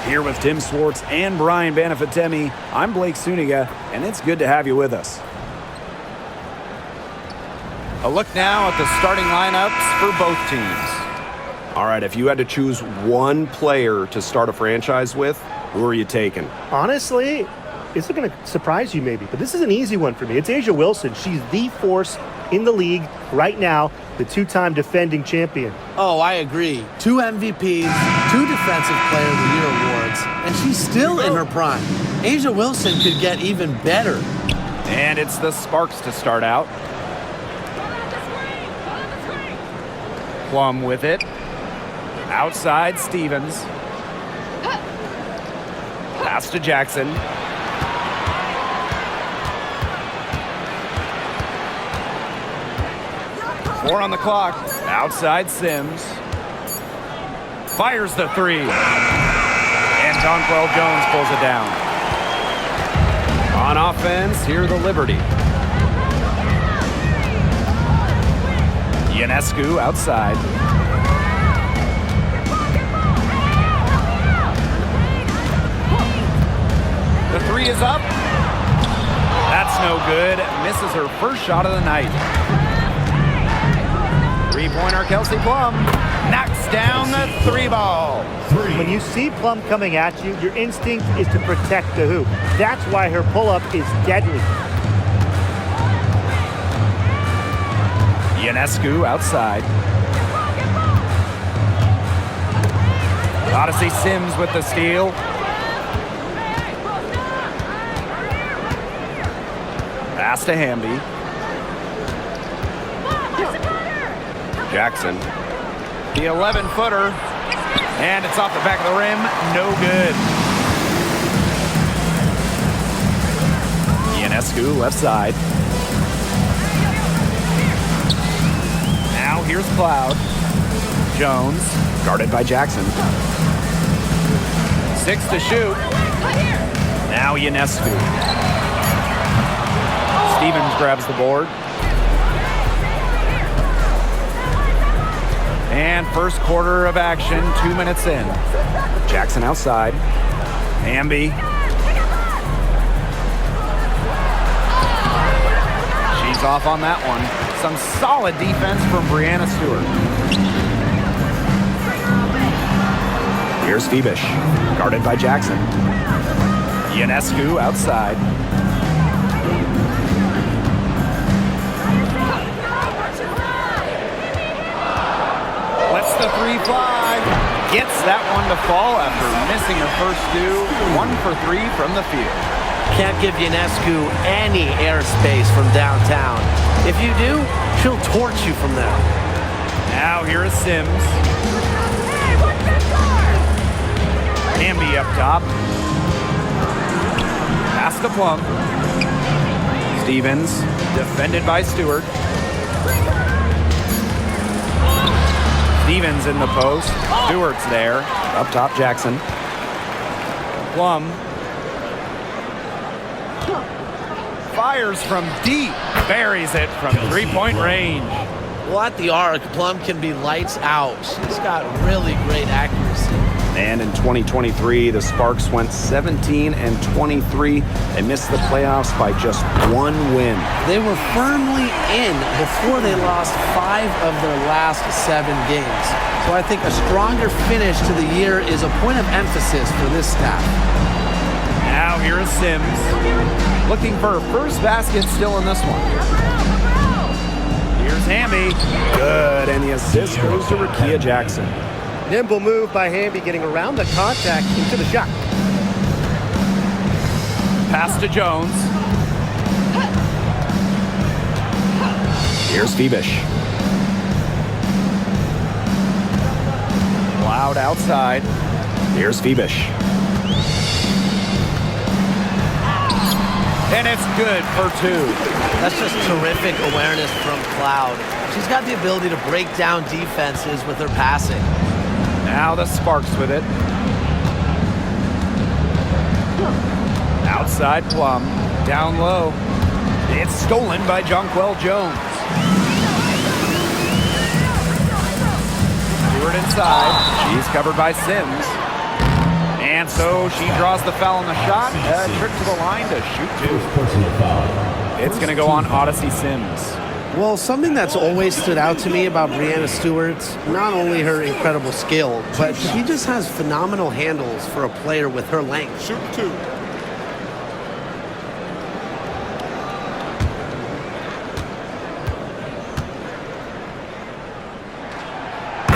Here with Tim Swartz and Brian Banafitemi, I'm Blake Suniga, and it's good to have you with us. A look now at the starting lineups for both teams. All right, if you had to choose one player to start a franchise with, who are you taking? Honestly, it's going to surprise you maybe, but this is an easy one for me. It's A'ja Wilson. She's the force in the league right now, the two-time defending champion. Oh, I agree. 2 MVPs, 2 Defensive Player of the Year awards, and she's still in her prime. A'ja Wilson could get even better. And it's the Sparks to start out. Plum with it. Outside, Stevens. Pass to Jackson. Four on the clock. Outside, Sims. Fires the three. And Donquel Jones pulls it down. On offense, here the Liberty. Ionescu outside. The three is up. That's no good. Misses her first shot of the night. Three-pointer Kelsey Plum knocks down the three ball. When you see Plum coming at you, your instinct is to protect the hoop. That's why her pull-up is deadly. Ionescu outside. Odyssey Sims with the steal. Pass to Hamby. Jackson. The 11-footer. And it's off the back of the rim. No good. Ionescu left side. Now here's Cloud. Jones, guarded by Jackson. 6 to shoot. Now Ionescu. Stevens grabs the board. And first quarter of action, 2 minutes in. Jackson outside. Hamby. She's off on that one. Some solid defense from Brianna Stewart. Here's Phoebish, guarded by Jackson. Ionescu outside. Lets the three fly. Gets that one to fall after missing her first two. 1 for 3 from the field. Can't give Ionescu any airspace from downtown. If you do, she'll torch you from there. Now here is Sims. Hamby up top. Pass to Plum. Stevens, defended by Stewart. Stevens in the post. Stewart's there. Up top, Jackson. Plum. Fires from deep. Buries it from three-point range. Well, at the arc, Plum can be lights out. She's got really great accuracy. And in 2023, the Sparks went 17-23. They missed the playoffs by just 1 win. They were firmly in before they lost 5 of their last 7 games. So I think a stronger finish to the year is a point of emphasis for this staff. Now here is Sims. Looking for her first basket still in this one. Here's Hamby. Good, and the assist goes to Rickea Jackson. Nimble move by Hamby, getting around the contact into the shot. Pass to Jones. Here's Phoebish. Cloud outside. Here's Phoebish. And it's good for 2. That's just terrific awareness from Cloud. She's got the ability to break down defenses with her passing. Now the Sparks with it. Outside Plum. Down low. It's stolen by Jonquel Jones. Stewart inside. She's covered by Sims. And And so she draws the foul on the shot. A trip to the line to shoot two. It's going to go on Odyssey Sims. Well, something that's always stood out to me about Breanna Stewart, not only her incredible skill, but she just has phenomenal handles for a player with her length. Shoot two.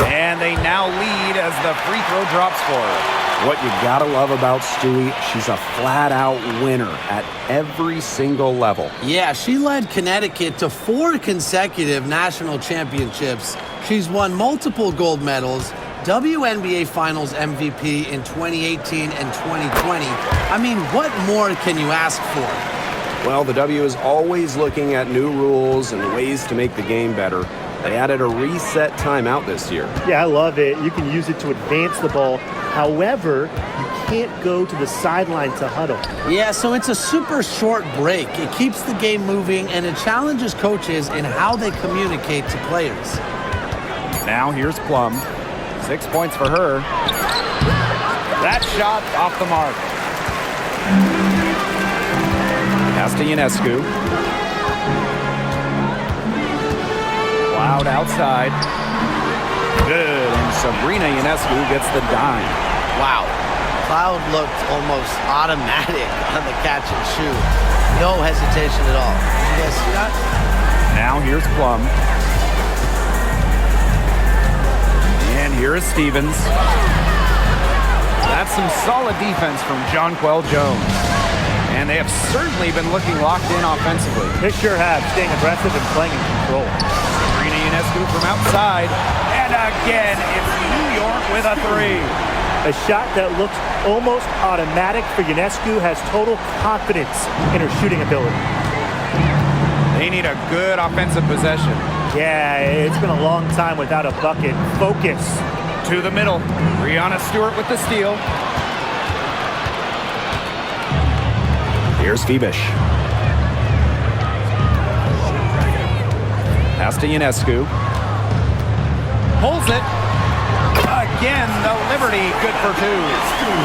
And they now lead as the free throw drops for her. What you gotta love about Stewie, she's a flat-out winner at every single level. Yeah, she led Connecticut to 4 consecutive national championships. She's won multiple gold medals, WNBA Finals MVP in 2018 and 2020. I mean, what more can you ask for? Well, the W is always looking at new rules and ways to make the game better. They added a reset timeout this year. Yeah, I love it. You can use it to advance the ball. However, you can't go to the sideline to huddle. Yeah, so it's a super short break. It keeps the game moving, and it challenges coaches in how they communicate to players. Now here's Plum. 6 points for her. That shot off the mark. Pass to Ionescu. Cloud outside. Good. And Sabrina Ionescu gets the dime. Wow. Cloud looked almost automatic on the catch and shoot. No hesitation at all. You guys see that? Now here's Plum. And here is Stevens. That's some solid defense from Jonquel Jones. And they have certainly been looking locked in offensively. They sure have, staying aggressive and playing in control. Sabrina Ionescu from outside. And again, it's New York with a three. A shot that looks almost automatic for Ionescu, has total confidence in her shooting ability. They need a good offensive possession. Yeah, it's been a long time without a bucket. Focus. To the middle. Breanna Stewart with the steal. Here's Phoebish. Pass to Ionescu. Pulls it. Again, the Liberty, good for two.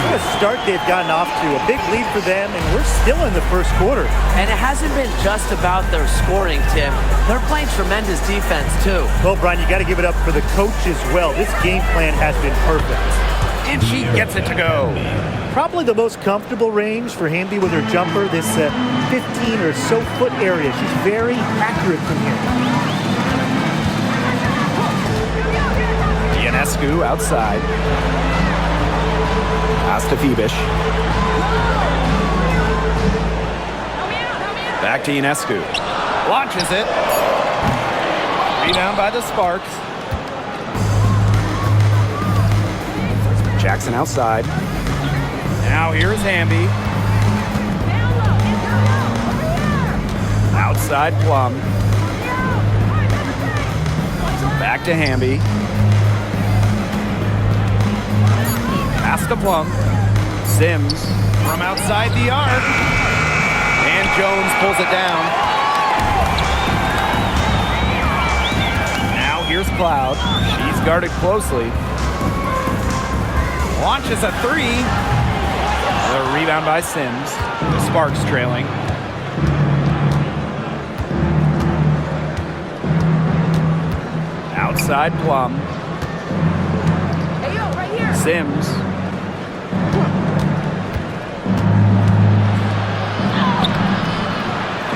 What a start they've gotten off to. A big lead for them, and we're still in the first quarter. And it hasn't been just about their scoring, Tim. They're playing tremendous defense, too. Well, Brian, you got to give it up for the coach as well. This game plan has been perfect. And she gets it to go. Probably the most comfortable range for Hamby with her jumper, this 15 or so foot area. She's very accurate from here. Ionescu outside. Pass to Phoebish. Back to Ionescu. Launches it. Rebound by the Sparks. Jackson outside. Now here's Hamby. Outside Plum. Back to Hamby. Pass to Plum. Sims from outside the arc. And Jones pulls it down. Now here's Cloud. She's guarded closely. Launches a three. The rebound by Sims. The Sparks trailing. Outside Plum. Hey, yo, right here. Sims.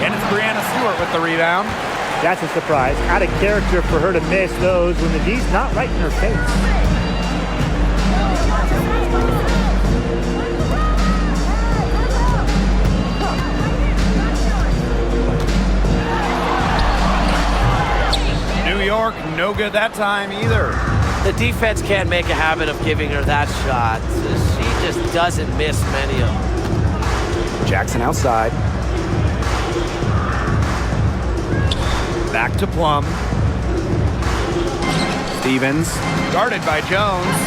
And it's Breanna Stewart with the rebound. That's a surprise. Out of character for her to miss those when the D's not right in her face. New York, no good that time either. The defense can't make a habit of giving her that shot. She just doesn't miss many of them. Jackson outside. Back to Plum. Stevens, guarded by Jones.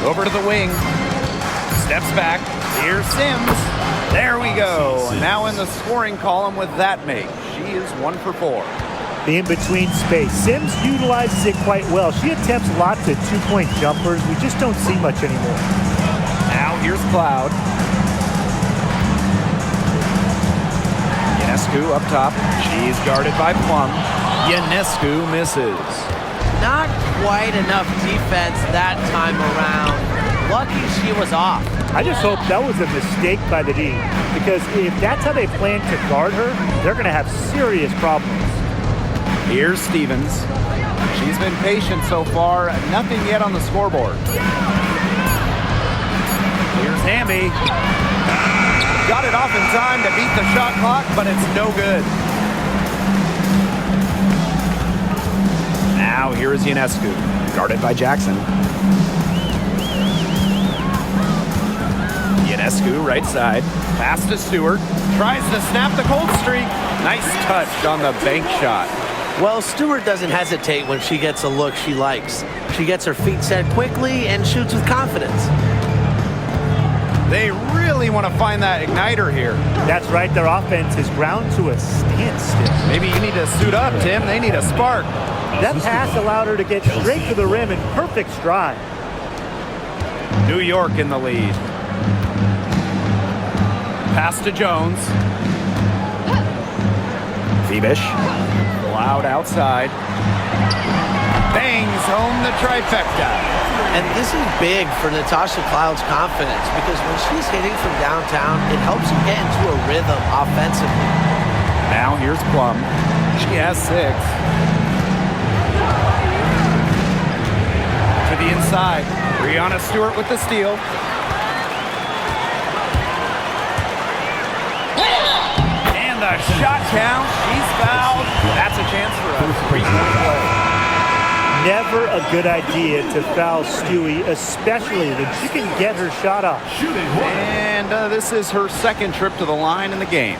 Over to the wing. Steps back. Here's Sims. There we go. Now in the scoring column with that make. She is 1 for 4. The in-between space. Sims utilizes it quite well. She attempts lots of two-point jumpers. We just don't see much anymore. here's Cloud. Ionescu up top. She's guarded by Plum. Ionescu misses. Not quite enough defense that time around. Lucky she was off. I just hope that was a mistake by the D, because if that's how they plan to guard her, they're going to have serious problems. Here's Stevens. She's been patient so far. Nothing yet on the scoreboard. Here's Hamby. Got it off in time to beat the shot clock, but it's no good. Now here is Ionescu, guarded by Jackson. Ionescu, right side. Pass to Stewart. Tries to snap the cold streak. Nice touch on the bank shot. Well, Stewart doesn't hesitate when she gets a look she likes. She gets her feet set quickly and shoots with confidence. They really want to find that igniter here. That's right, their offense is ground to a standstill. Maybe you need to suit up, Tim. They need a spark. That pass allowed her to get straight to the rim in perfect stride. New York in the lead. Pass to Jones. Phoebish. Loud outside. Bangs home the trifecta. And this is big for Natasha Cloud's confidence, because when she's hitting from downtown, it helps her get into a rhythm offensively. Now here's Plum. She has 6. To the inside. Breonna Stewart with the steal. And the shot count. She's fouled. That's a chance for us. 3-point play. Never a good idea to foul Stewie, especially when she can get her shot off. And this is her second trip to the line in the game.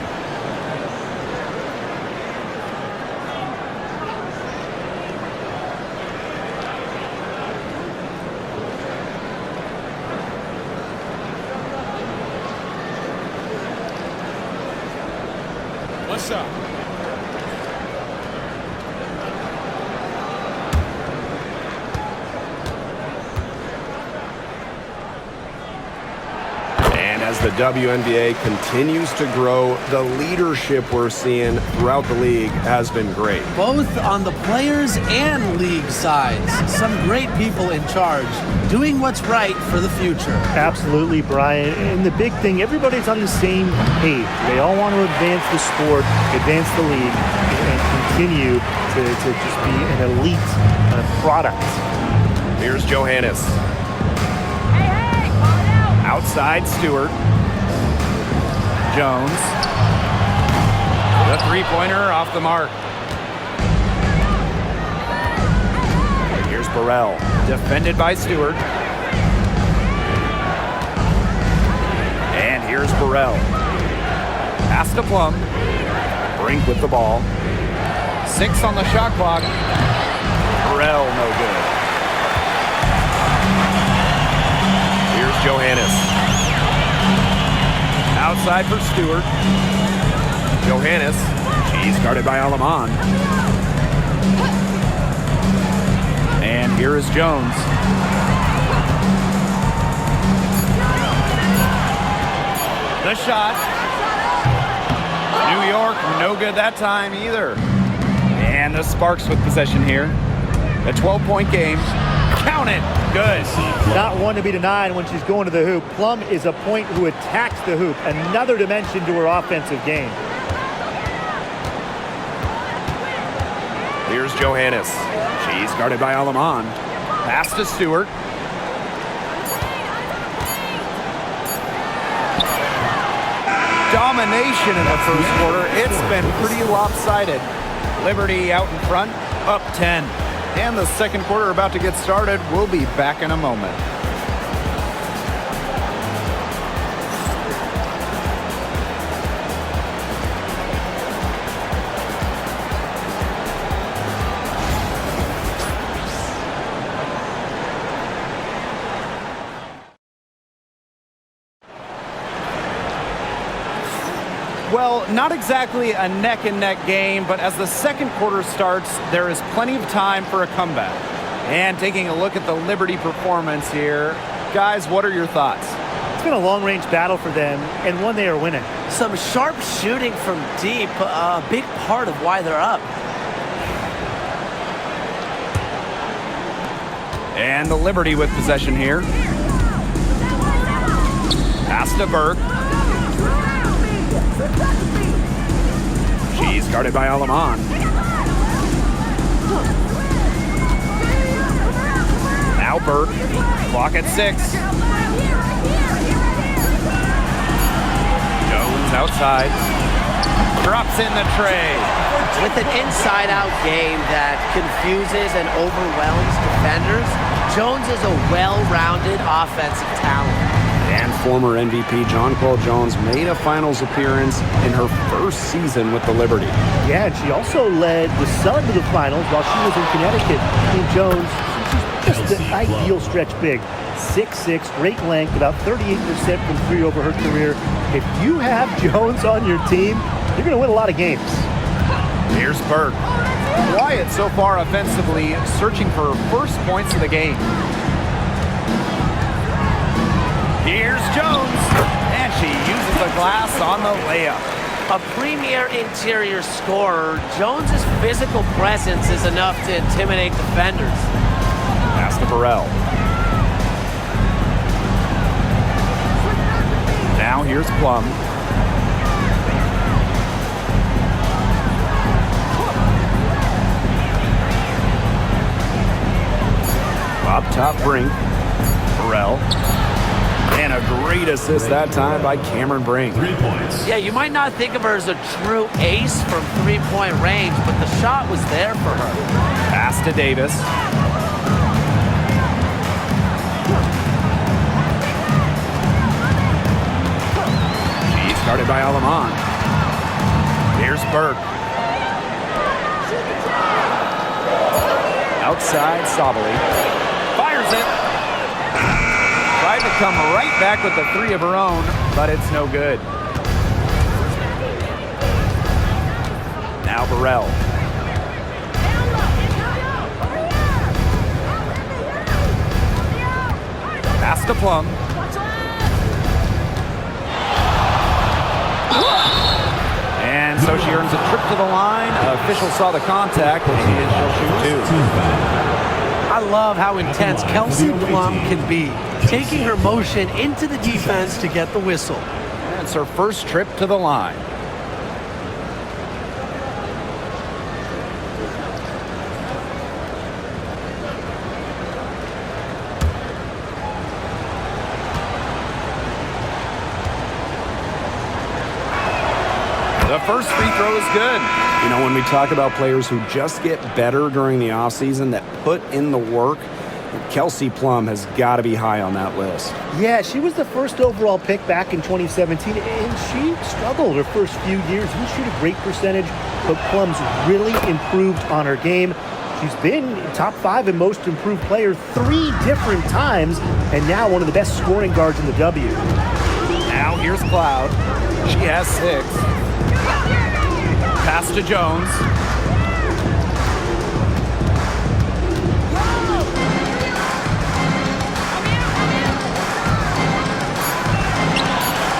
What's up? As the WNBA continues to grow, the leadership we're seeing throughout the league has been great. Both on the players and league sides. Some great people in charge, doing what's right for the future. Absolutely, Brian. And the big thing, everybody's on the same page. They all want to advance the sport, advance the league, and continue to just be an elite product. Here's Johannes. Outside Stewart. Jones. The three-pointer off the mark. Here's Burrell. Defended by Stewart. And here's Burrell. Pass to Plum. Brink with the ball. 6 on the shot clock. Burrell no good. Johannes. Outside for Stewart. Johannes. She's guarded by Alaman. And here is Jones. The shot. New York, no good that time either. And the Sparks with possession here. A 12-point game. Count it. Good. Not one to be denied when she's going to the hoop. Plum is a point who attacks the hoop. Another dimension to her offensive game. Here's Johannes. She's guarded by Alaman. Pass to Stewart. Domination in the first quarter. It's been pretty lopsided. Liberty out in front, up 10. And the second quarter about to get started. We'll be back in a moment. Well, not exactly a neck-and-neck game, but as the second quarter starts, there is plenty of time for a comeback. And taking a look at the Liberty performance here, guys, what are your thoughts? It's been a long-range battle for them, and one they are winning. Some sharp shooting from deep, a big part of why they're up. And the Liberty with possession here. Pass to Burke. She's guarded by Alaman. Now Burke. Clock at 6. Jones outside. Drops in the tray. With an inside-out game that confuses and overwhelms defenders, Jones is a well-rounded offensive talent. And former MVP Jonquel Jones made a finals appearance in her first season with the Liberty. Yeah, and she also led the Sun to the finals while she was in Connecticut. And Jones, she's just the ideal stretch big. 6'6", great length, about 38% from three over her career. If you have Jones on your team, you're going to win a lot of games. Here's Burke. Quiet so far offensively, searching for her first points of the game. Here's Jones, and she uses the glass on the layup. A premier interior scorer, Jones's physical presence is enough to intimidate defenders. Pass to Burrell. Now here's Plum. Up top, Brink. Burrell. And a great assist that time by Cameron Brink. 3 points. Yeah, you might not think of her as a true ace from three-point range, but the shot was there for her. Pass to Davis. She's guarded by Alaman. Here's Burke. Outside, Sabali. Fires it. Tried to come right back with the three of her own, but it's no good. Now Burrell. Pass to Plum. And so she earns a trip to the line. Official saw the contact, and she'll shoot 2. I love how intense Kelsey Plum can be, taking her motion into the defense to get the whistle. It's her first trip to the line. The first free throw is good. You know, when we talk about players who just get better during the offseason, that put in the work, Kelsey Plum has got to be high on that list. Yeah, she was the first overall pick back in 2017, and she struggled her first few years. Didn't shoot a great percentage, but Plum's really improved on her game. She's been top 5 in most improved player 3 different times, and now one of the best scoring guards in the W. Now here's Cloud. She has 6. Pass to Jones.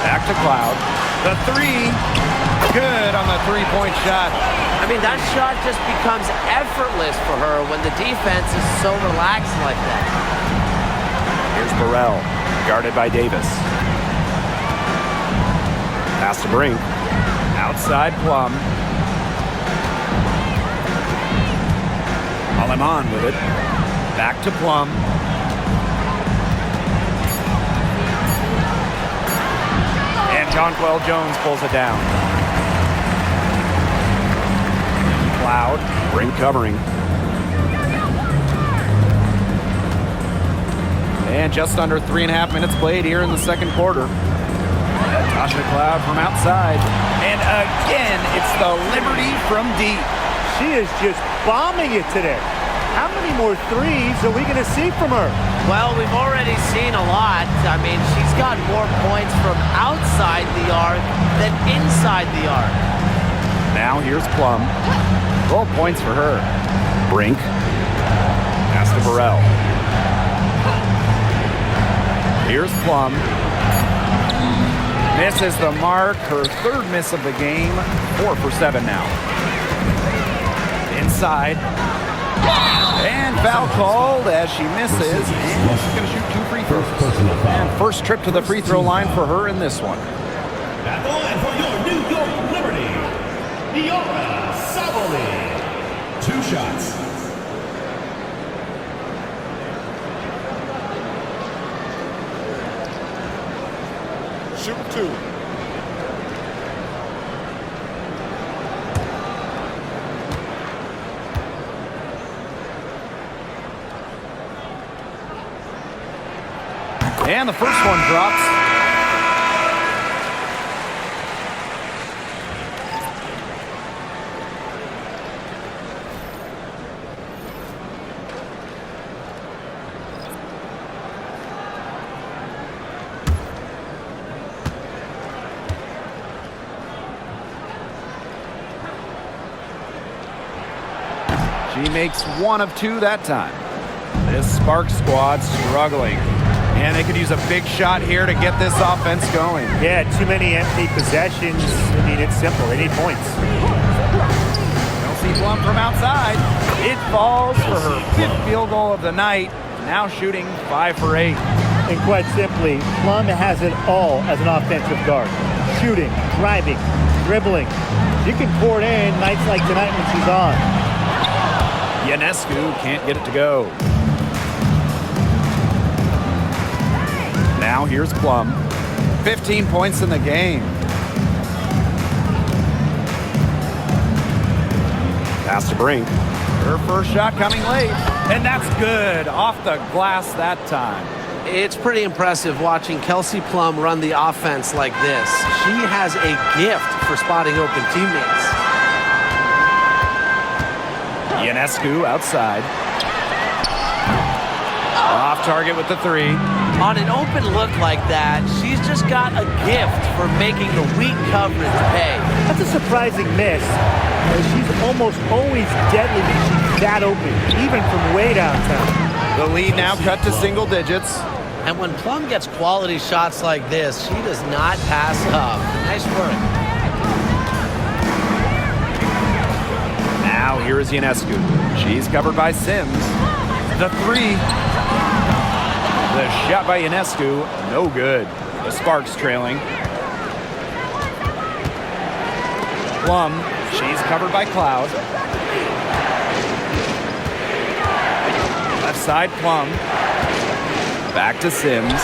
Back to Cloud. The 3. Good on the three-point shot. I mean, that shot just becomes effortless for her when the defense is so relaxed like that. Here's Burrell, guarded by Davis. Pass to Brink. Outside Plum. Alaman with it. Back to Plum. And Jonquel Jones pulls it down. Cloud. Brink covering. And just under 3.5 minutes played here in the second quarter. Tasha Cloud from outside. And again, it's the Liberty from deep. She is just bombing it today. How many more threes are we going to see from her? Well, we've already seen a lot. I mean, she's got more points from outside the arc than inside the arc. Now here's Plum. 12 points for her. Brink. Pass to Burrell. Here's Plum. Misses the mark. Her third miss of the game. 4 for 7 now. Inside. And foul called as she misses. And she's going to shoot 2 free throws. And first trip to the free throw line for her in this one. At the line for your New York Liberty, Diora Savoli. 2 shots. Shoot 2. And the first one drops. She makes 1 of 2 that time. This Sparks squad struggling. And they could use a big shot here to get this offense going. Yeah, too many empty possessions. I mean, it's simple. They need points. Kelsey Plum from outside. It falls for her 5th field goal of the night. Now shooting 5 for 8. And quite simply, Plum has it all as an offensive guard. Shooting, driving, dribbling. You can pour it in nights like tonight when she's on. Ionescu can't get it to go. Now here's Plum. 15 points in the game. Pass to Brink. Her first shot coming late. And that's good. Off the glass that time. It's pretty impressive watching Kelsey Plum run the offense like this. She has a gift for spotting open teammates. Ionescu outside. Off target with the 3. On an open look like that, she's just got a gift for making the weak coverage pay. That's a surprising miss. She's almost always deadly when she's that open, even from way downtown. The lead now cut to single digits. And when Plum gets quality shots like this, she does not pass up. Nice work. Now here is Ionescu. She's covered by Sims. The 3. The shot by Ionescu, no good. The Sparks trailing. Plum, she's covered by Cloud. Left side, Plum. Back to Sims.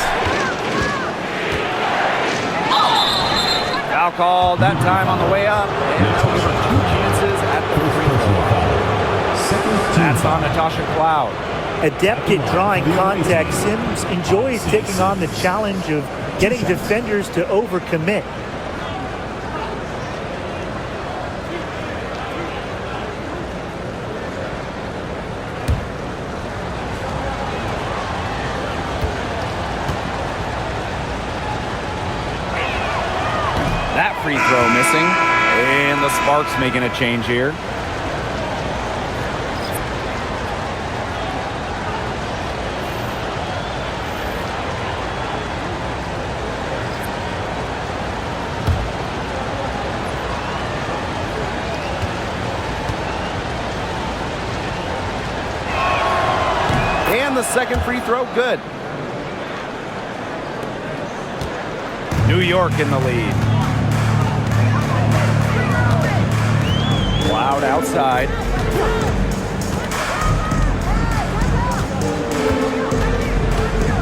Foul called that time on the way up. And that'll give her 2 chances at the free throw line. That's on Natasha Cloud. Adept at drawing contact, Sims enjoys taking on the challenge of getting defenders to overcommit. That free throw missing. And the Sparks making a change here. The second free throw, good. New York in the lead. Cloud outside.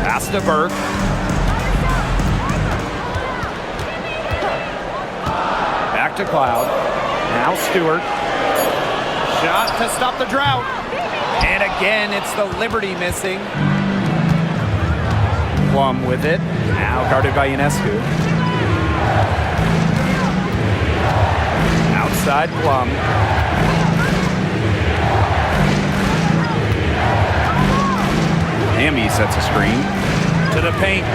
Pass to Burke. Back to Cloud. Now Stewart. Shot to stop the drought. And again, it's the Liberty missing. Plum with it. Now guarded by Ionescu. Outside Plum. Hamby sets a screen. To the paint.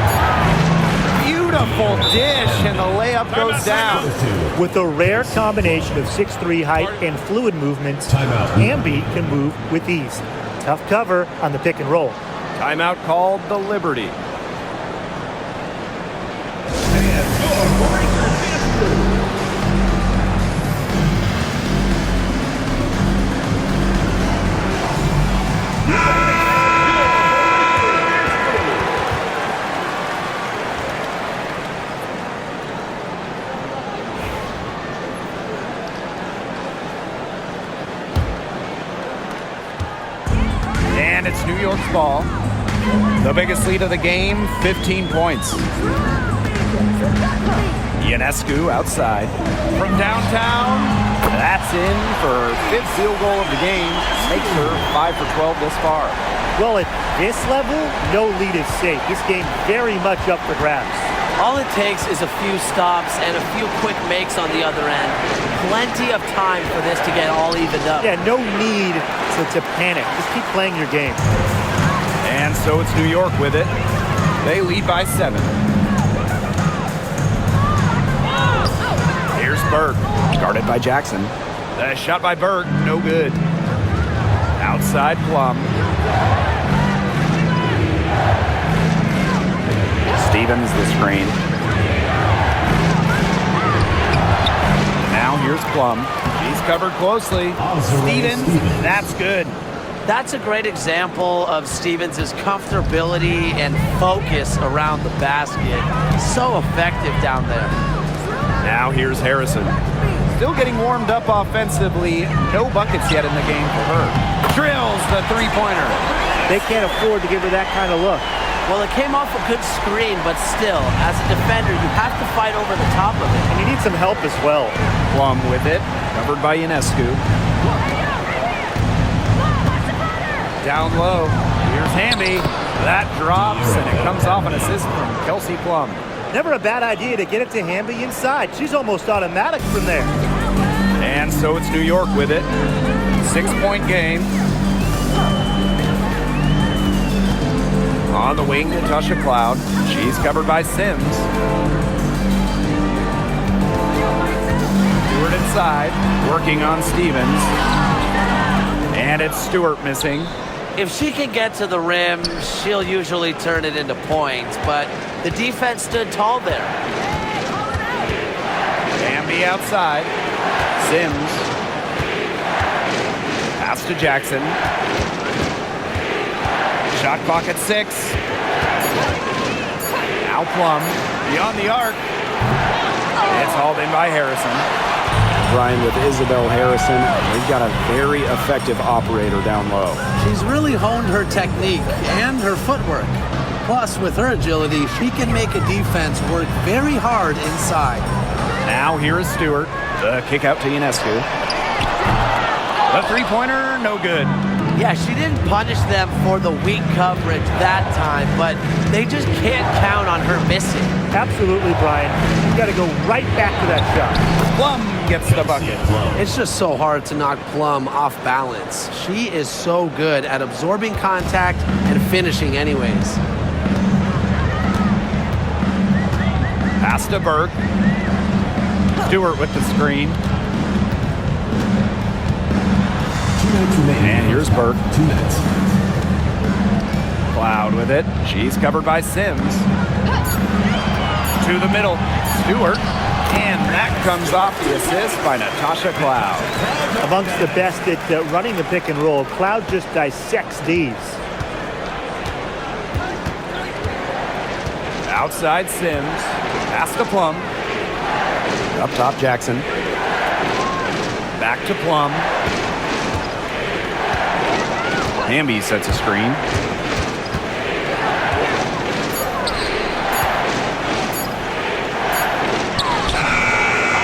Beautiful dish, and the layup goes down. With a rare combination of 6'3" height and fluid movements, Hamby can move with ease. Tough cover on the pick and roll. Timeout called the Liberty. And your And it's New York's ball. The biggest lead of the game, 15 points. Ionescu outside. From downtown, that's in for her 5th field goal of the game. Makes her 5 for 12 this far. Well, at this level, no lead is safe. This game very much up for grabs. All it takes is a few stops and a few quick makes on the other end. Plenty of time for this to get all evened up. Yeah, no need to panic. Just keep playing your game. And so it's New York with it. They lead by 7. Here's Burke. Guarded by Jackson. The shot by Burke, no good. Outside Plum. Stevens the screen. Now here's Plum. She's covered closely. Stevens, that's good. That's a great example of Stevens' comfortability and focus around the basket. So effective down there. Now here's Harrison. Still getting warmed up offensively. No buckets yet in the game for her. Drills the three-pointer. They can't afford to give her that kind of look. Well, it came off a good screen, but still, as a defender, you have to fight over the top of it. And you need some help as well. Plum with it. Covered by Ionescu. Down low. Here's Hamby. That drops, and it comes off an assist from Kelsey Plum. Never a bad idea to get it to Hamby inside. She's almost automatic from there. And so it's New York with it. 6-point game. On the wing, Natasha Cloud. She's covered by Sims. Stewart inside, working on Stevens. And it's Stewart missing. If she can get to the rim, she'll usually turn it into points, but the defense stood tall there. Bambi outside. Sims. Pass to Jackson. Shot clock at 6. Now Plum. Beyond the arc. It's hauled in by Harrison. Brian, with Isabel Harrison, they've got a very effective operator down low. She's really honed her technique and her footwork. Plus, with her agility, she can make a defense work very hard inside. Now here is Stewart. The kick out to Ionescu. The three-pointer, no good. Yeah, she didn't punish them for the weak coverage that time, but they just can't count on her missing. Absolutely, Brian. You got to go right back to that shot. Plum gets the bucket. It's just so hard to knock Plum off balance. She is so good at absorbing contact and finishing anyways. Pass to Burke. Stewart with the screen. And here's Burke. 2 minutes. Cloud with it. She's covered by Sims. To the middle. Stewart. And that comes off the assist by Natasha Cloud. Amongst the best at running the pick and roll, Cloud just dissects these. Outside Sims. Pass to Plum. Up top, Jackson. Back to Plum. Hamby sets a screen.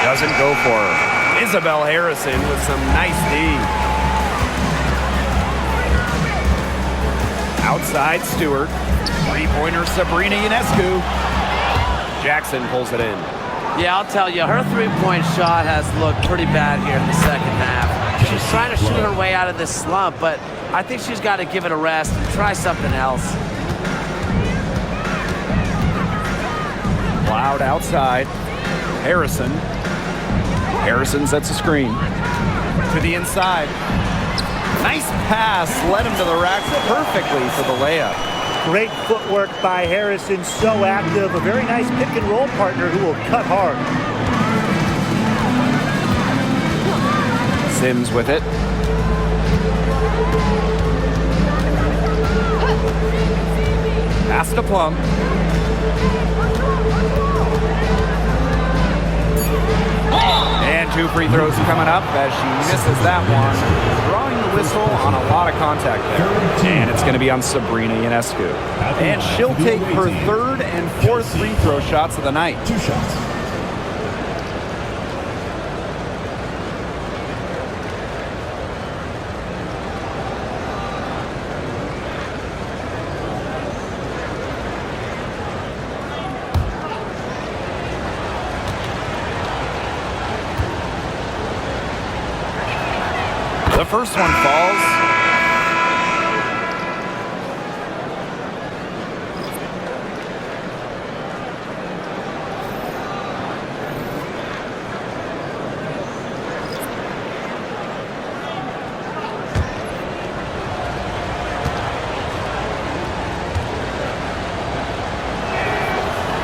Doesn't go for her. Isabel Harrison with some nice D. Outside Stewart. Three-pointer Sabrina Ionescu. Jackson pulls it in. Yeah, I'll tell you, her three-point shot has looked pretty bad here in the second half. She's trying to shoot her way out of this slump, but I think she's got to give it a rest and try something else. Cloud outside. Harrison. Harrison sets a screen. To the inside. Nice pass. Led him to the rack perfectly for the layup. Great footwork by Harrison, so active. A very nice pick and roll partner who will cut hard. Sims with it. Pass to Plum. And 2 free throws coming up as she misses that one. Drawing the whistle on a lot of contact there. And it's going to be on Sabrina Ionescu. And she'll take her third and fourth free throw shots of the night. 2 shots. The first one falls.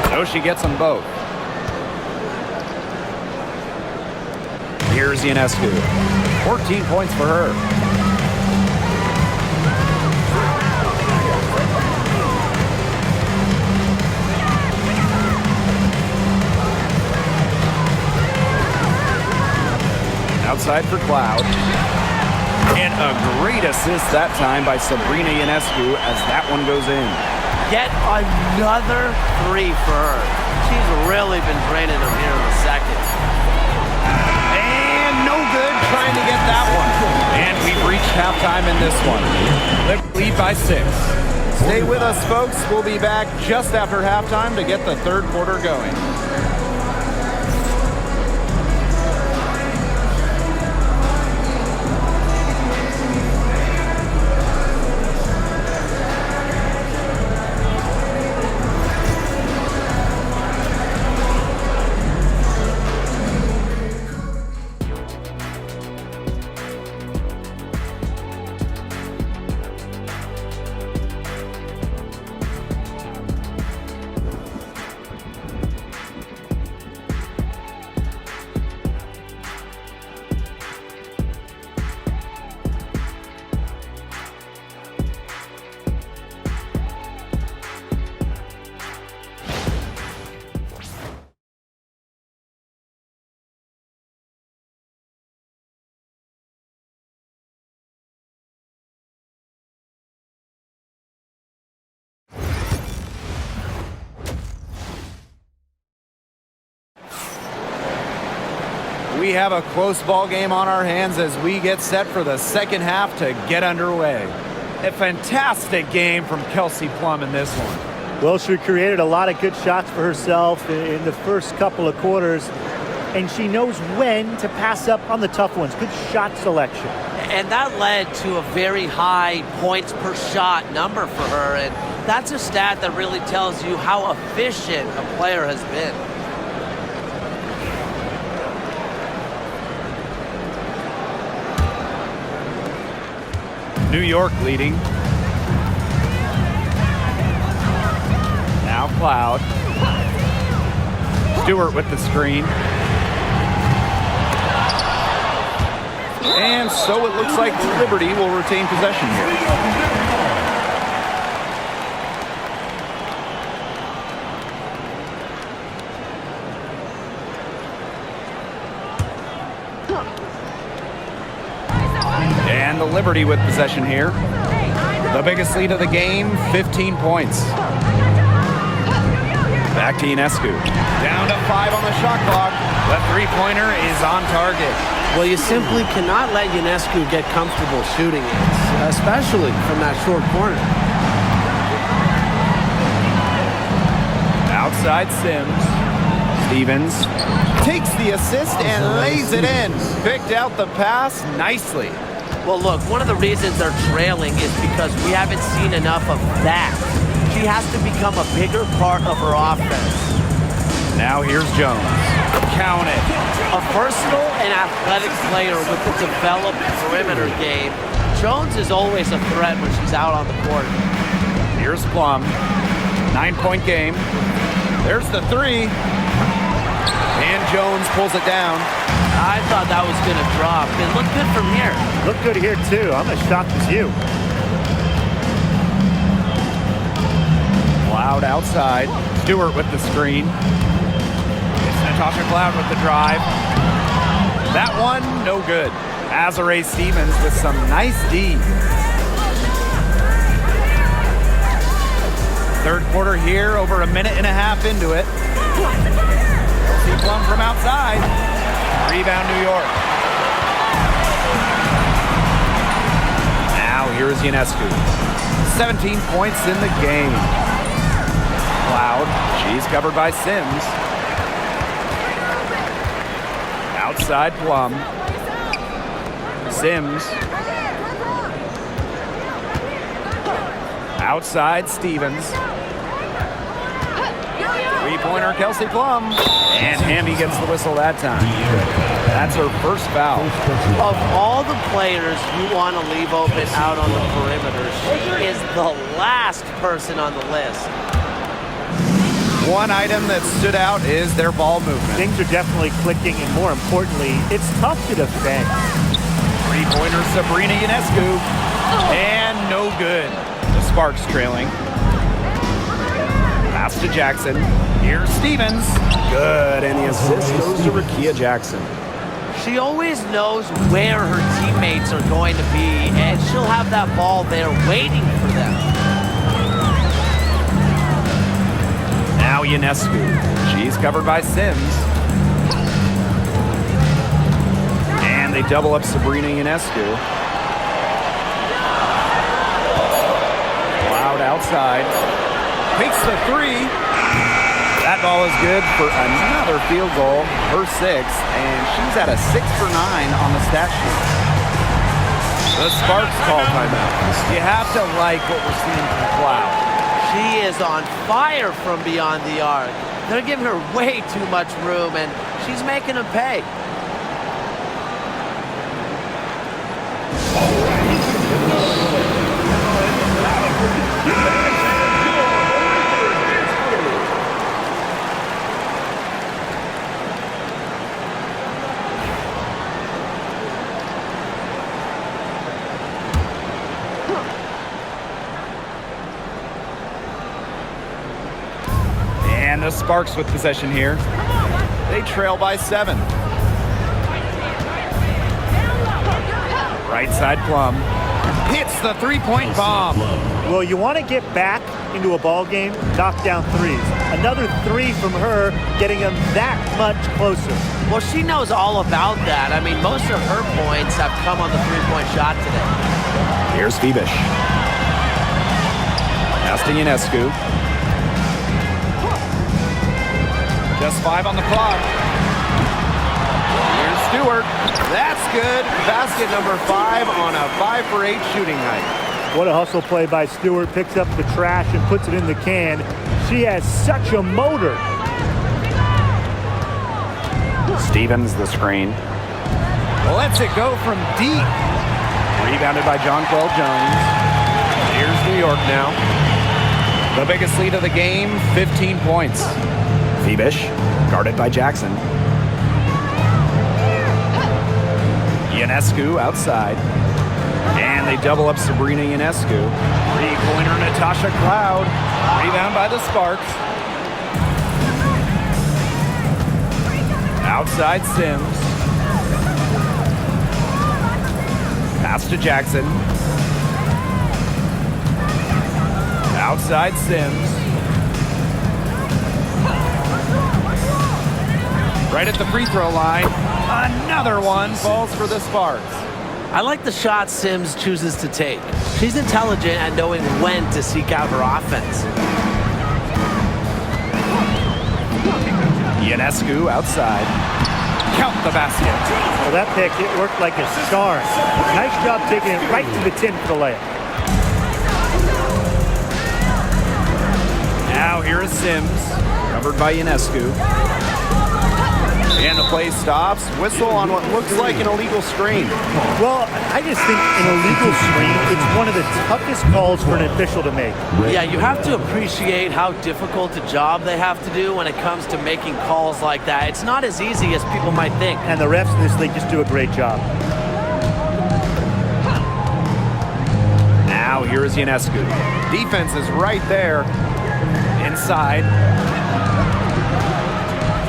So she gets them both. Here's Ionescu. 14 points for her. Outside for Cloud. And a great assist that time by Sabrina Ionescu as that one goes in. Get another three for her. She's really been draining them here in the second. And no good trying to get that one. And we've reached halftime in this one. Lead by 6. Stay with us, folks. We'll be back just after halftime to get the third quarter going. We have a close ball game on our hands as we get set for the second half to get underway. A fantastic game from Kelsey Plum in this one. Well, she created a lot of good shots for herself in the first couple of quarters, and she knows when to pass up on the tough ones. Good shot selection. And that led to a very high points per shot number for her, and that's a stat that really tells you how efficient a player has been. New York leading. Now Cloud. Stewart with the screen. And so it looks like Liberty will retain possession here. And the Liberty with possession here. The biggest lead of the game, 15 points. Back to Ionescu. Down to 5 on the shot clock. The three-pointer is on target. Well, you simply cannot let Ionescu get comfortable shooting it, especially from that short corner. Outside Sims. Stevens takes the assist and lays it in. Picked out the pass nicely. Well, look, one of the reasons they're trailing is because we haven't seen enough of that. She has to become a bigger part of her offense. Now here's Jones. Count it. A versatile and athletic player with a developed perimeter game, Jones is always a threat when she's out on the court. Here's Plum. 9-point game. There's the three. And Jones pulls it down. I thought that was going to drop. It looked good from here. Look good here, too. I'm as shocked as you. Cloud outside. Stewart with the screen. It's Natasha Cloud with the drive. That one, no good. Azare Stevens with some nice D. Third quarter here, over a minute and a half into it. Kelsey Plum from outside. Rebound, New York. Now here's Ionescu. 17 points in the game. Cloud, she's covered by Sims. Outside Plum. Sims. Outside Stevens. Three-pointer Kelsey Plum. And Hamby gets the whistle that time. That's her first foul. Of all the players you want to leave open out on the perimeter, she is the last person on the list. One item that stood out is their ball movement. Things are definitely clicking, and more importantly, it's tough to defend. Three-pointer Sabrina Ionescu. And no good. The Sparks trailing. Pass to Jackson. Here's Stevens. Good, and the assist goes to Rakia Jackson. She always knows where her teammates are going to be, and she'll have that ball there waiting for them. Now Ionescu. She's covered by Sims. And they double up Sabrina Ionescu. Cloud outside. Takes the three. That ball is good for another field goal, her sixth, and she's at a 6 for 9 on the stat sheet. The Sparks call timeout. You have to like what we're seeing from Cloud. She is on fire from beyond the arc. They're giving her way too much room, and she's making them pay. And the Sparks with possession here. They trail by 7. Right side Plum. Hits the three-point bomb. Well, you want to get back into a ball game, knock down threes. Another three from her, getting them that much closer. Well, she knows all about that. I mean, most of her points have come on the three-point shot today. Here's Phoebish. Pass to Ionescu. Just 5 on the clock. Here's Stewart. That's good. Basket number 5 on a 5 for 8 shooting night. What a hustle play by Stewart. Picks up the trash and puts it in the can. She has such a motor. Stevens the screen. Lets it go from deep. Rebounded by Jonquel Jones. Here's New York now. The biggest lead of the game, 15 points. Phoebish, guarded by Jackson. Ionescu outside. And they double up Sabrina Ionescu. Three-pointer Natasha Cloud. Rebound by the Sparks. Outside Sims. Pass to Jackson. Outside Sims. Right at the free throw line. Another one falls for the Sparks. I like the shot Sims chooses to take. She's intelligent at knowing when to seek out her offense. Ionescu outside. Count the basket. Well, that pick, it worked like a star. Nice job taking it right to the 10 for the layup. Now here is Sims. Covered by Ionescu. And the play stops. Whistle on what looks like an illegal screen. Well, I just think an illegal screen, it's one of the toughest calls for an official to make. Yeah, you have to appreciate how difficult a job they have to do when it comes to making calls like that. It's not as easy as people might think. And the refs in this league just do a great job. Now here is Ionescu. Defense is right there. Inside.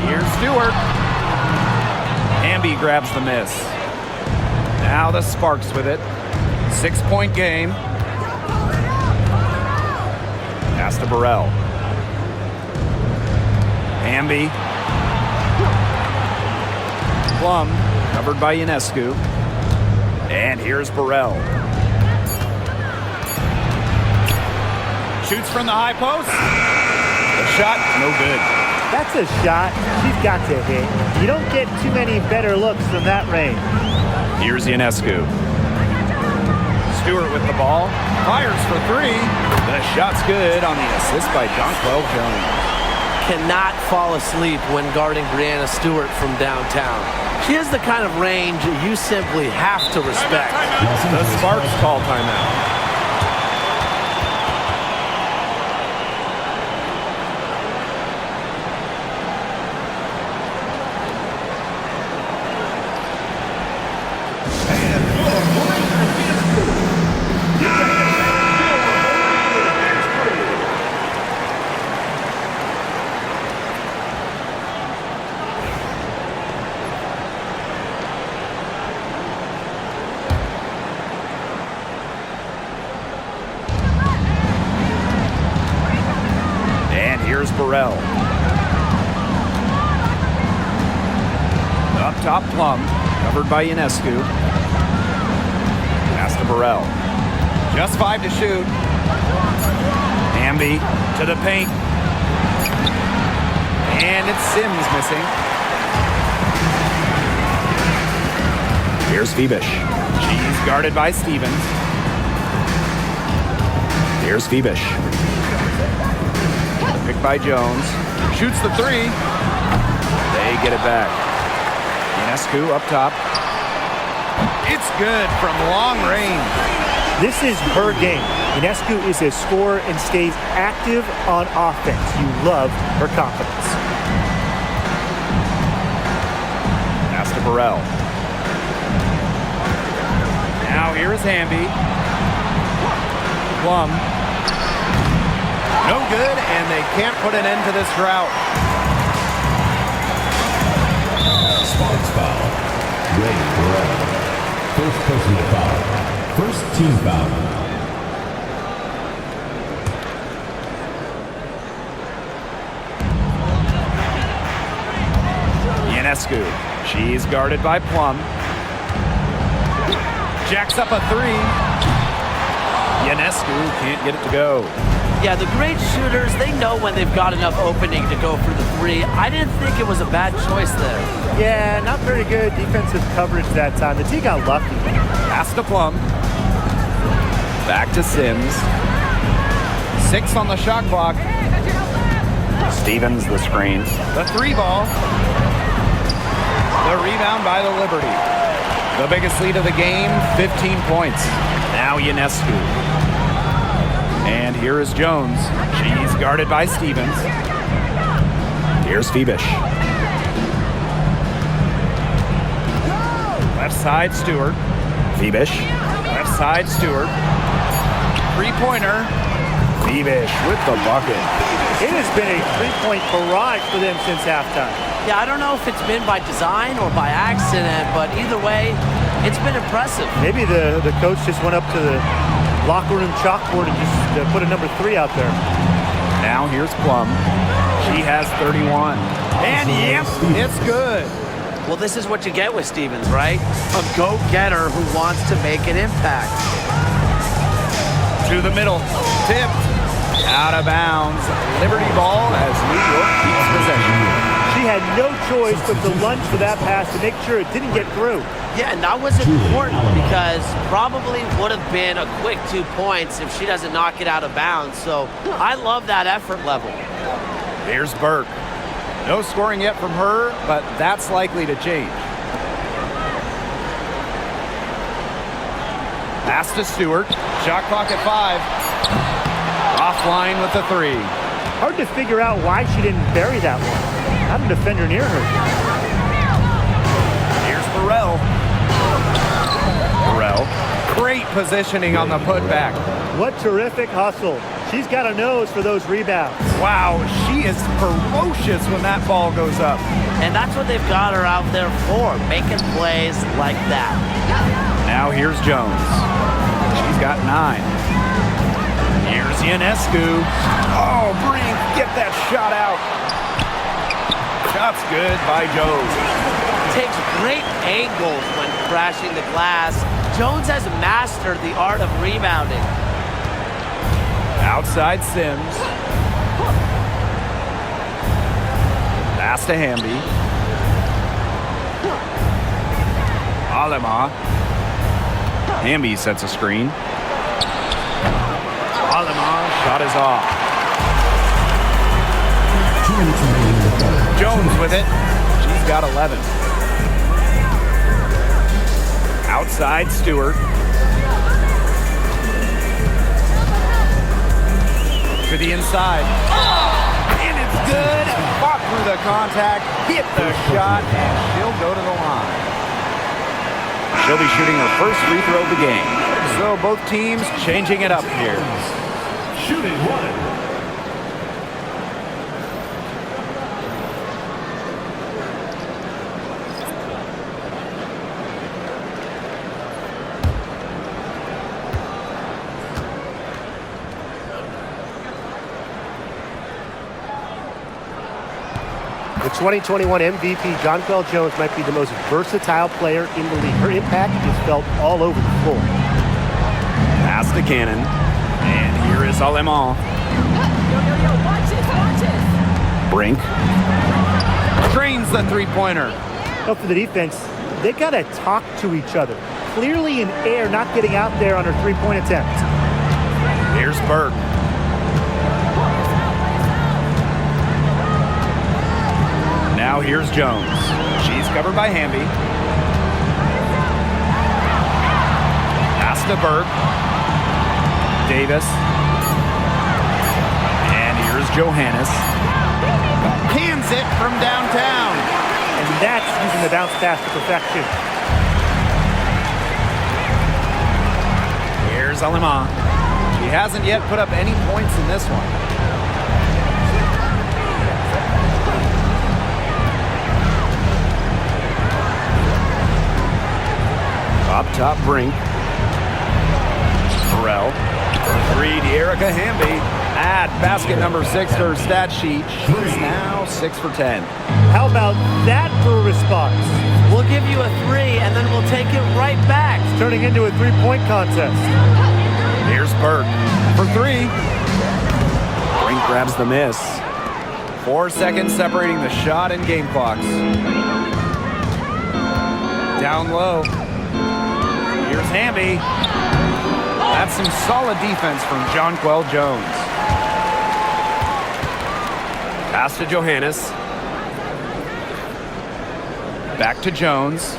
Here's Stewart. Hamby grabs the miss. Now the Sparks with it. 6-point game. Pass to Burrell. Hamby. Plum, covered by Ionescu. And here's Burrell. Shoots from the high post. The shot, no good. That's a shot she's got to hit. You don't get too many better looks from that range. Here's Ionescu. Stewart with the ball. Fires for three. The shot's good on the assist by Jonquel Jones. Cannot fall asleep when guarding Breanna Stewart from downtown. She has the kind of range you simply have to respect. The Sparks call timeout. Here's Burrell. Up top, Plum, covered by Ionescu. Pass to Burrell. Just 5 to shoot. Hamby To the paint. And it's Sims missing. Here's Phoebish. She's guarded by Stevens. Here's Phoebish. Picked by Jones. Shoots the three. They get it back. Ionescu up top. It's good from long range. This is her game. Ionescu is a scorer and stays active on offense. You love her confidence. Pass to Burrell. Now here's Hamby. Plum. No good, and they can't put an end to this drought. Sparks foul. Ray Burrell. First personal foul. First team foul. Ionescu. She's guarded by Plum. Jacks up a three. Ionescu can't get it to go. Yeah, the great shooters, they know when they've got enough opening to go for the three. I didn't think it was a bad choice there. Yeah, not very good defensive coverage that time. The team got lucky. Pass to Plum. Back to Sims. 6 on the shot clock. Stevens the screen. The three ball. The rebound by the Liberty. The biggest lead of the game, 15 points. Now Ionescu. And here is Jones. She's guarded by Stevens. Here's Phoebish. Left side, Stewart. Phoebish. Left side, Stewart. Three-pointer. Phoebish with the bucket. It has been a three-point barrage for them since halftime. Yeah, I don't know if it's been by design or by accident, but either way, it's been impressive. Maybe the coach just went up to the locker room chalkboard and just put a number 3 out there. Now here's Plum. She has 31. And yep, it's good. Well, this is what you get with Stevens, right? A go-getter who wants to make an impact. To the middle. Tipped. Out of bounds. Liberty ball as New York keeps possession. She had no choice but to lunge for that pass to make sure it didn't get through. Yeah, and that was important because probably would have been a quick 2 points if she doesn't knock it out of bounds. So I love that effort level. Here's Burke. No scoring yet from her, but that's likely to change. Pass to Stewart. Shot clock at 5. Offline with the three. Hard to figure out why she didn't bury that one. Not a defender near her. Here's Burrell. Great positioning on the putback. What terrific hustle. She's got a nose for those rebounds. Wow, she is ferocious when that ball goes up. And that's what they've got her out there for, making plays like that. Now here's Jones. She's got 9. Here's Ionescu. Oh, Brink, get that shot out. Shot's good by Jones. Takes great angles when crashing the glass. Jones has mastered the art of rebounding. Outside Sims. Pass to Hamby. Alema. Hamby sets a screen. Alema, shot is off. Jones with it. She's got 11. Outside Stewart. To the inside. And it's good. Fought through the contact, hit the shot, and she'll go to the line. She'll be shooting her first free throw of the game. So both teams changing it up here. Shooting 1. The 2021 MVP, Jonquel Jones, might be the most versatile player in the league. Her impact is felt all over the floor. Pass to Cannon. And here is Alema. Yo, watch this. Brink. Drains the three-pointer. But for the defense, they got to talk to each other. Clearly in air, not getting out there on her three-point attempt. Here's Burke. Now here's Jones. She's covered by Hamby. Pass to Burke. Davis. And here's Johannes. Hands it from downtown. And that's using the bounce pass to perfection. Here's Alema. She hasn't yet put up any points in this one. Up top, Brink. Terrell. For 3 to Erica Hamby. Add basket number 6 to her stat sheet. She's now 6 for 10. How about that for a response? We'll give you a 3, and then we'll take it right back. It's turning into a three-point contest. Here's Burke for 3. Brink grabs the miss. 4 seconds separating the shot and game clocks. Down low. Here's Hamby. That's some solid defense from Jonquel Jones. Pass to Johannes. Back to Jones.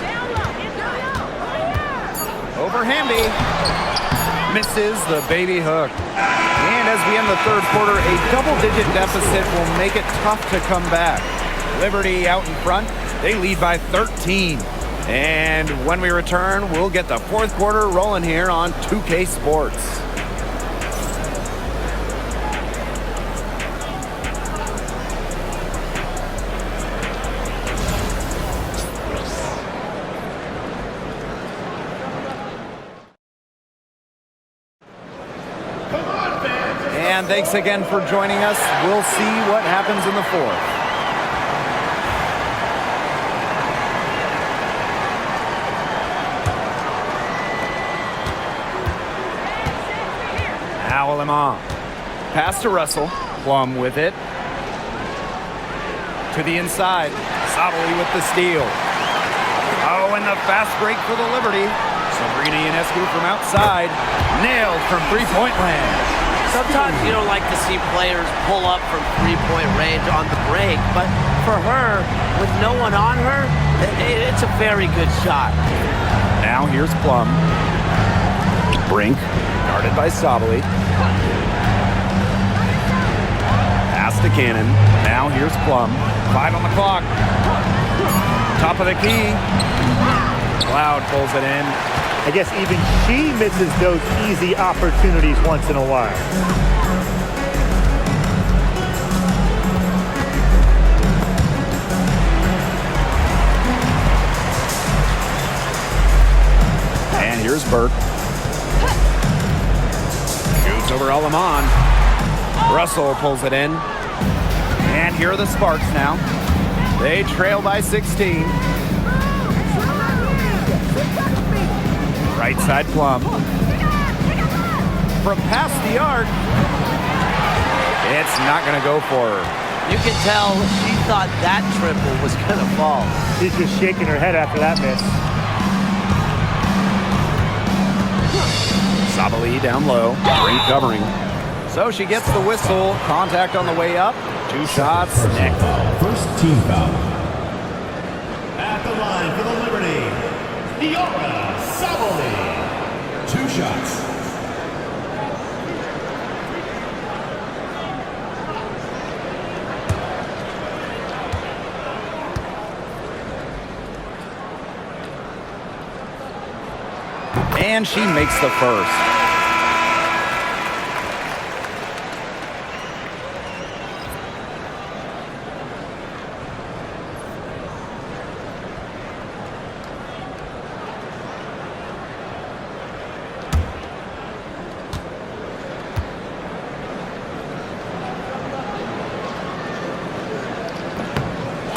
Over Hamby. Misses the baby hook. And as we end the third quarter, a double-digit deficit will make it tough to come back. Liberty out in front. They lead by 13. And when we return, we'll get the fourth quarter rolling here on 2K Sports. And thanks again for joining us. We'll see what happens in the fourth. Alema. Pass to Russell. Plum with it. To the inside. Sabali with the steal. Oh, and the fast break for the Liberty. Sabrina Ionescu from outside. Nailed from three-point land. Sometimes you don't like to see players pull up from three-point range on the break, but for her, with no one on her, it's a very good shot. Now here's Plum. Brink, guarded by Sabali. Pass to Cannon. Now here's Plum. 5 on the clock. Top of the key. Cloud pulls it in. I guess even she misses those easy opportunities once in a while. Here's Burke. Shoots over Alaman. Russell pulls it in. And here are the Sparks now. They trail by 16. Right side Plum. From past the arc. It's not going to go for her. You can tell she thought that triple was going to fall. She's just shaking her head after that miss. Sabali down low. Brink covering. So she gets the whistle. Contact on the way up. 2 shots. Next. First team foul. At the line for the Liberty, Diora Sabali. 2 shots. And she makes the first.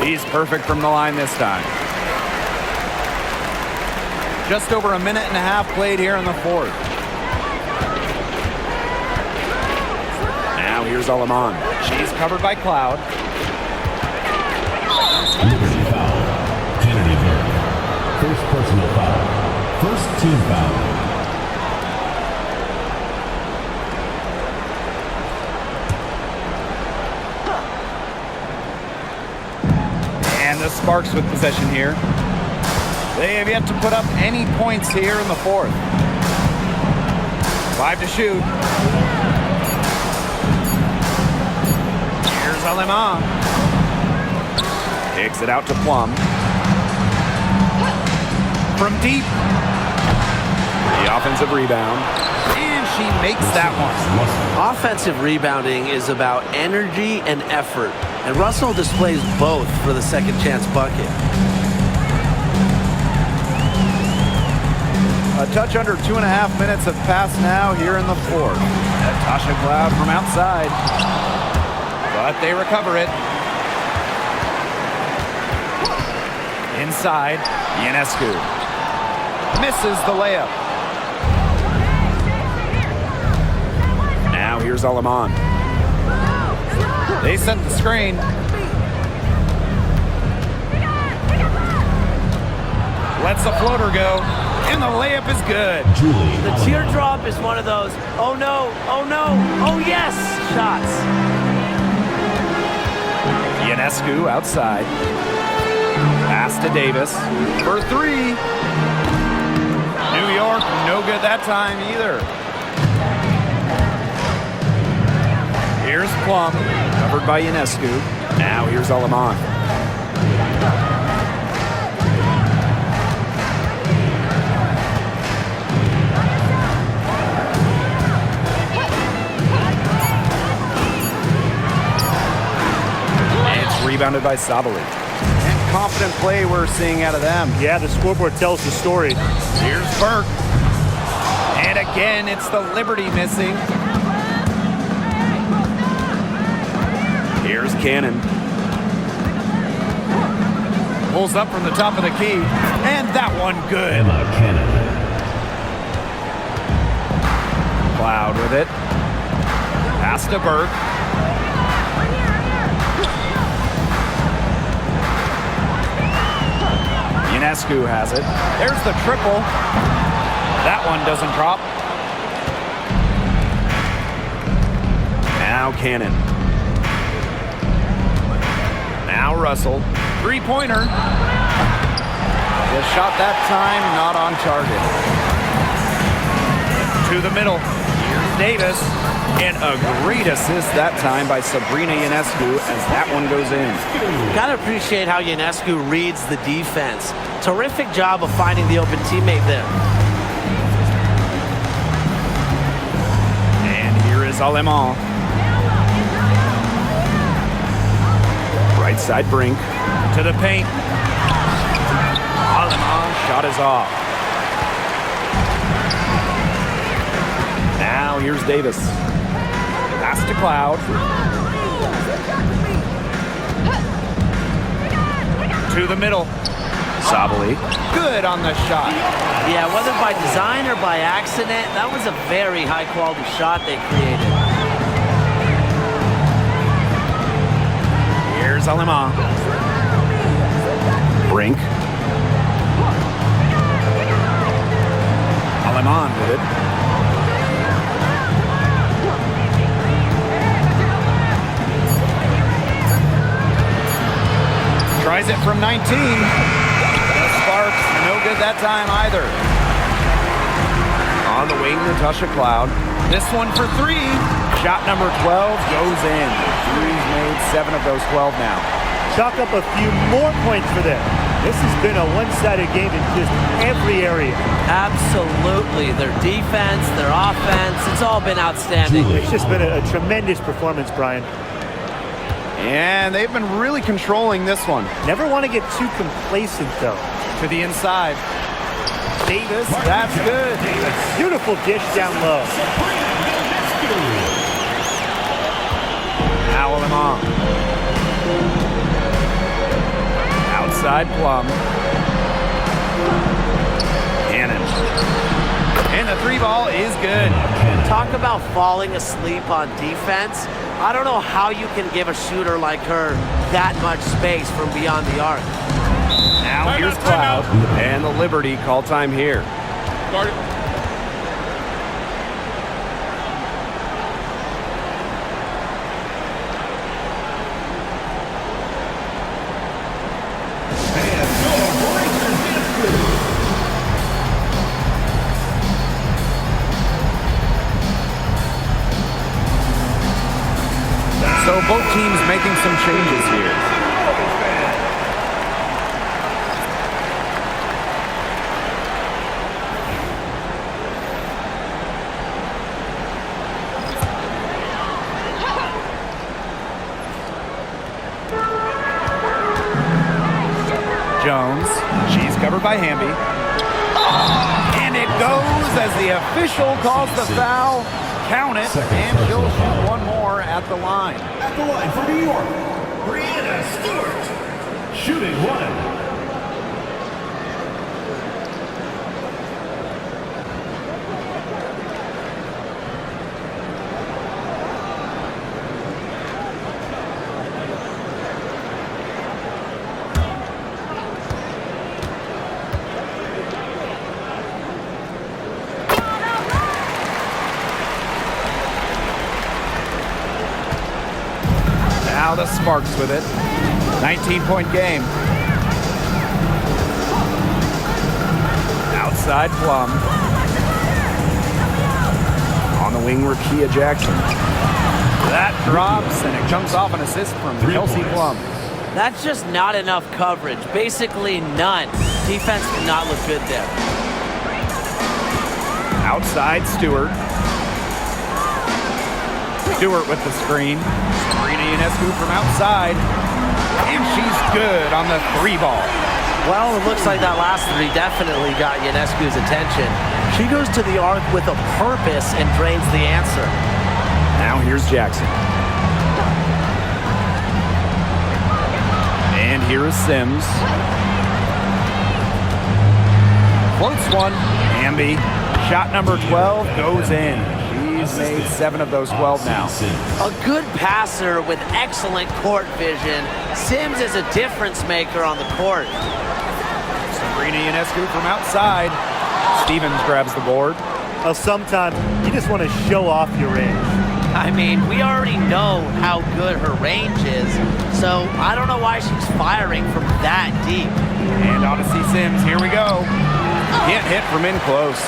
She's perfect from the line this time. Just over a minute and a half played here in the fourth. Now here's Alaman. She's covered by Cloud. Liberty foul. Kennedy Burke. First personal foul. First team foul. And the Sparks with possession here. They have yet to put up any points here in the fourth. 5 to shoot. Here's Alema. Kicks it out to Plum. From deep. The offensive rebound. And she makes that one. Offensive rebounding is about energy and effort, and Russell displays both for the second chance bucket. A touch under 2.5 minutes have passed now here in the fourth. Natasha Cloud from outside. But they recover it. Inside, Ionescu. Misses the layup. Now here's Alaman. They set the screen. Lets the floater go. And the layup is good. The teardrop is one of those, oh no, oh no, oh yes, shots. Ionescu outside. Pass to Davis. For 3. New York, no good that time either. Here's Plum. Covered by Ionescu. Now here's Alaman. Rebounded by Sabali. And confident play we're seeing out of them. Yeah, the scoreboard tells the story. Here's Burke. And again, it's the Liberty missing. Here's Cannon. Pulls up from the top of the key. And that one good. Emma Cannon. Cloud with it. Pass to Burke. Ionescu has it. There's the triple. That one doesn't drop. Now Cannon. Now Russell. 3-pointer. The shot that time not on target. To the middle. Here's Davis. And a great assist that time by Sabrina Ionescu as that one goes in. Gotta appreciate how Ionescu reads the defense. Terrific job of finding the open teammate there. And here is Alaman. Right side Brink. To the paint. Alaman shot is off. Now here's Davis. Pass to Cloud. To the middle. Sabali. Good on the shot. Yeah, whether by design or by accident, that was a very high-quality shot they created. Here's Alemán. Brink. Alemán with it. Tries it from 19. The sparks, no good that time either. On the wing, Natasha Cloud. This one for 3. Shot number 12 goes in. She's made 7 of those 12 now. Chalk up a few more points for them. This has been a one-sided game in just every area. Absolutely. Their defense, their offense, it's all been outstanding. It's just been a tremendous performance, Brian. And they've been really controlling this one. Never want to get too complacent, though. To the inside. Davis, that's good. Beautiful dish down low. Now Alemán. Outside Plum. Hannon. And the 3 ball is good. Talk about falling asleep on defense. I don't know how you can give a shooter like her that much space from beyond the arc. Now here's Cloud. And the Liberty call time here. Guard it. So both teams making some changes here. Jones, she's covered by Hamby. And it goes as the official calls the foul. Count it, and she'll shoot one more at the line. At the line for New York, Brianna Stewart, shooting 1. Now the Sparks with it. 19-point game. Outside Plum. On the wing, Rakia Jackson. That drops, and it comes off an assist from Kelsey Plum. That's just not enough coverage. Basically none. Defense did not look good there. Outside Stewart. Stewart with the screen. Sabrina Ionescu from outside. And she's good on the 3 ball. Well, it looks like that last 3 definitely got Ionescu's attention. She goes to the arc with a purpose and drains the answer. Now here's Jackson. And here is Sims. Floats one. Hamby. Shot number 12 goes in. She's made 7 of those 12 now. A good passer with excellent court vision. Sims is a difference maker on the court. Sabrina Ionescu from outside. Stevens grabs the board. Well, sometimes you just want to show off your range. I mean, we already know how good her range is, so I don't know why she's firing from that deep. And Odyssey Sims, here we go. Can't hit from in close.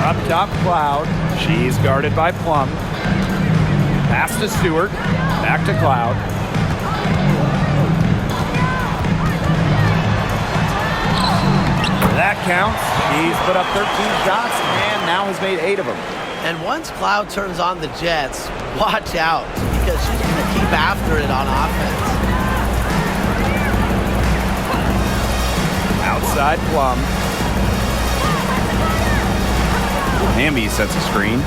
Up top, Cloud. She's guarded by Plum. Pass to Stewart. Back to Cloud. That counts. She's put up 13 shots and now has made 8 of them. And once Cloud turns on the Jets, watch out, because she's going to keep after it on offense. Outside Plum. Hamby sets a screen.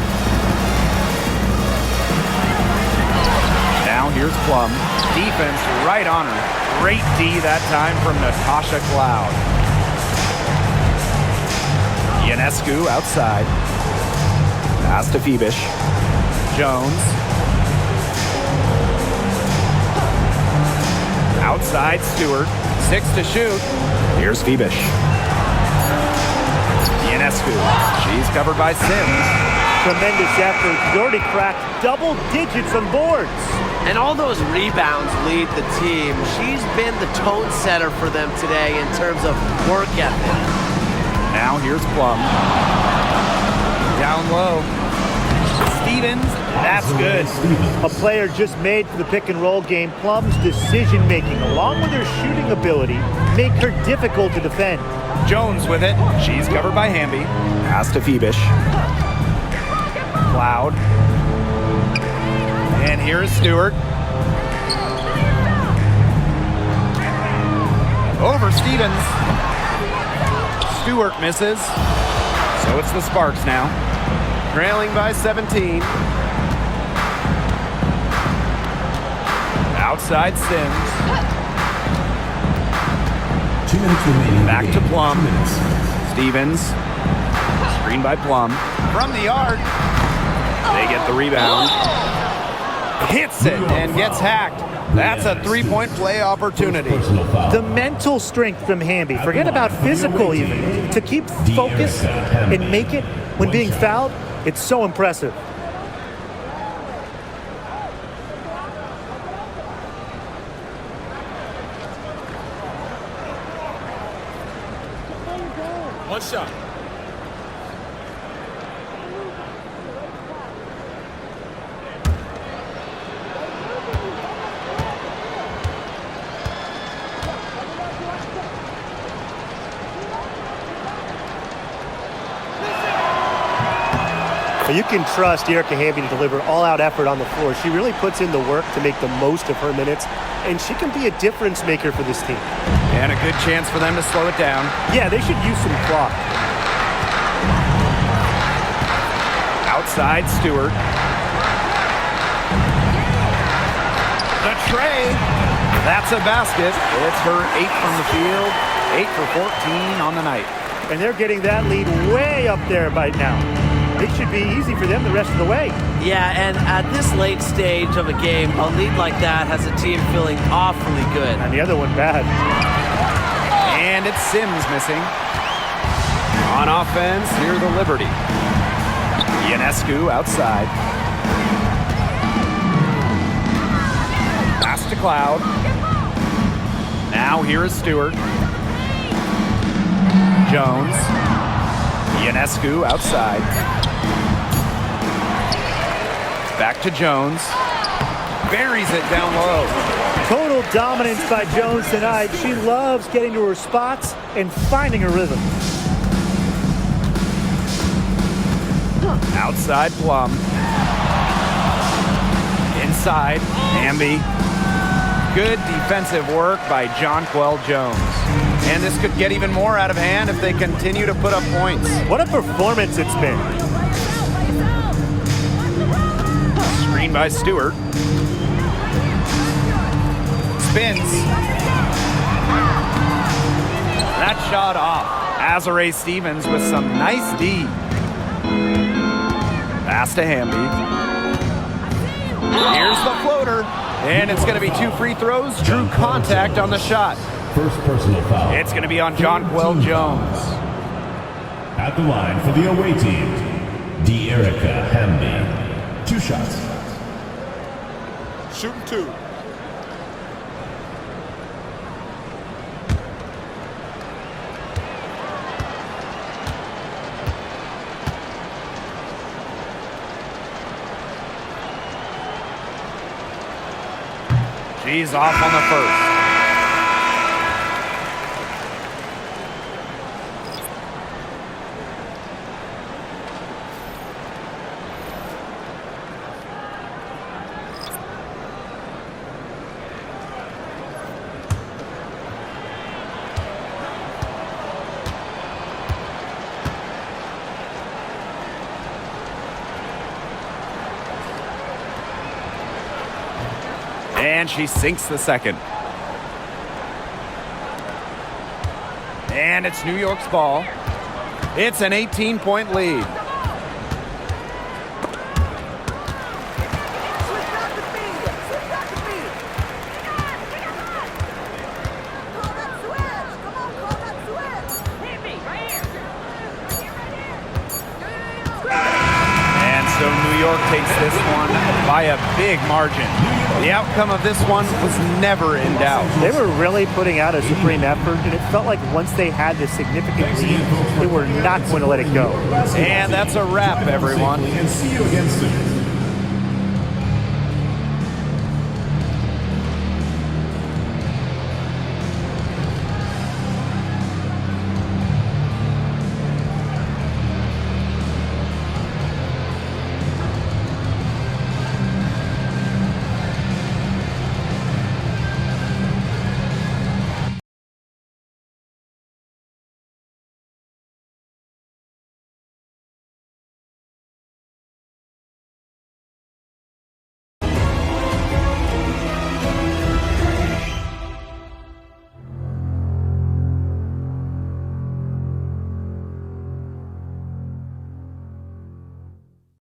Now here's Plum. Defense right on her. Great D that time from Natasha Cloud. Ionescu outside. Pass to Phoebish. Jones. Outside Stewart. 6 to shoot. Here's Phoebish. Ionescu. She's covered by Sims. Tremendous effort. He's already cracked double digits on boards. And all those rebounds lead the team. She's been the tone setter for them today in terms of work ethic. Now here's Plum. Down low. Stevens, that's good. A player just made for the pick and roll game. Plum's decision making, along with her shooting ability, make her difficult to defend. Jones with it. She's covered by Hamby. Pass to Phoebish. Cloud. And here is Stewart. Over Stevens. Stewart misses. So it's the Sparks now. Trailing by 17. Outside Sims. 2 minutes remaining. Back to Plum. 2 minutes. Stevens. Screen by Plum. From the yard. They get the rebound. Hits it and gets hacked. That's a three-point play opportunity. The mental strength from Hamby, forget about physical even, to keep focus and make it when being fouled, it's so impressive. One shot. You can trust Erica Hamby to deliver all-out effort on the floor. She really puts in the work to make the most of her minutes, and she can be a difference maker for this team. And a good chance for them to slow it down. Yeah, they should use some clock. Outside Stewart. The tray. That's a basket. It's her 8 from the field. 8 for 14 on the night. And they're getting that lead way up there right now. It should be easy for them the rest of the way. Yeah, and at this late stage of a game, a lead like that has a team feeling awfully good. And the other one bad. And it's Sims missing. On offense, near the Liberty. Ionescu outside. Pass to Cloud. Now here is Stewart. Jones. Ionescu outside. Back to Jones. Buries it down low. Total dominance by Jones tonight. She loves getting to her spots and finding her rhythm. Outside Plum. Inside Hamby. Good defensive work by Jonquel Jones. And this could get even more out of hand if they continue to put up points. What a performance it's been. Screen by Stewart. Spins. That shot off. Azare Stevens with some nice D. Pass to Hamby. Here's the floater. And it's going to be 2 free throws. Drew contact on the shot. First personal foul. It's going to be on Jonquel Jones. At the line for the away team, Erica Hamby. 2 shots. Shooting 2. She's off on the first. And she sinks the second. And it's New York's ball. It's an 18-point lead. So New York takes this one by a big margin. The outcome of this one was never in doubt. They were really putting out a supreme effort, and it felt like once they had this significant lead, they were not going to let it go. And that's a wrap, everyone. And see you again soon.